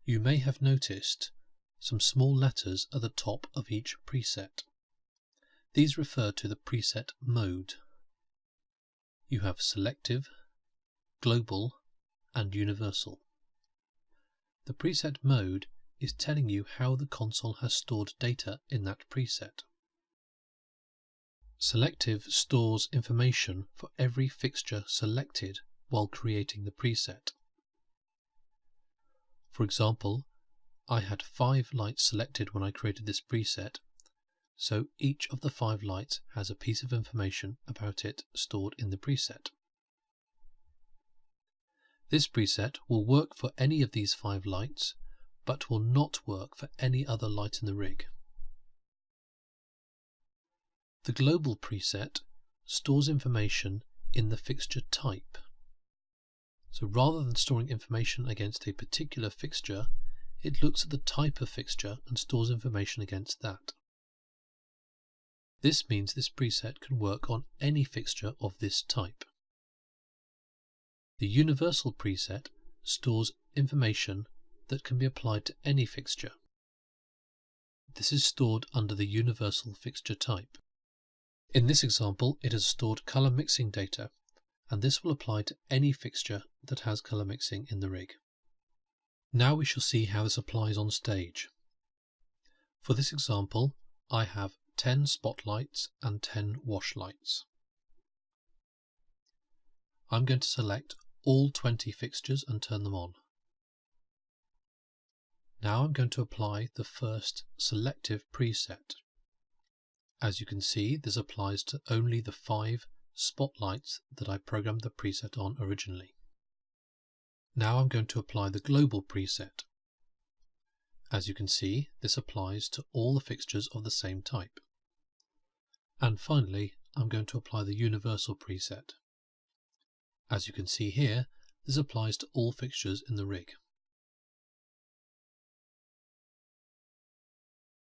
You may have noticed some small letters at the top of each preset. These refer to the preset mode. You have selective, global, and universal. The preset mode is telling you how the console has stored data in that preset. Selective stores information for every fixture selected while creating the preset. For example, I had 5 lights selected when I created this preset, so each of the 5 lights has a piece of information about it stored in the preset. This preset will work for any of these 5 lights, but will not work for any other light in the rig. The global preset stores information in the fixture type. So rather than storing information against a particular fixture, it looks at the type of fixture and stores information against that. This means this preset can work on any fixture of this type. The universal preset stores information that can be applied to any fixture. This is stored under the universal fixture type. In this example, it has stored color mixing data, and this will apply to any fixture that has color mixing in the rig. Now we shall see how this applies on stage. For this example, I have 10 spotlights and 10 wash lights. I'm going to select all 20 fixtures and turn them on. Now I'm going to apply the first selective preset. As you can see, this applies to only the 5 spotlights that I programmed the preset on originally. Now I'm going to apply the global preset. As you can see, this applies to all the fixtures of the same type. And finally, I'm going to apply the universal preset. As you can see here, this applies to all fixtures in the rig.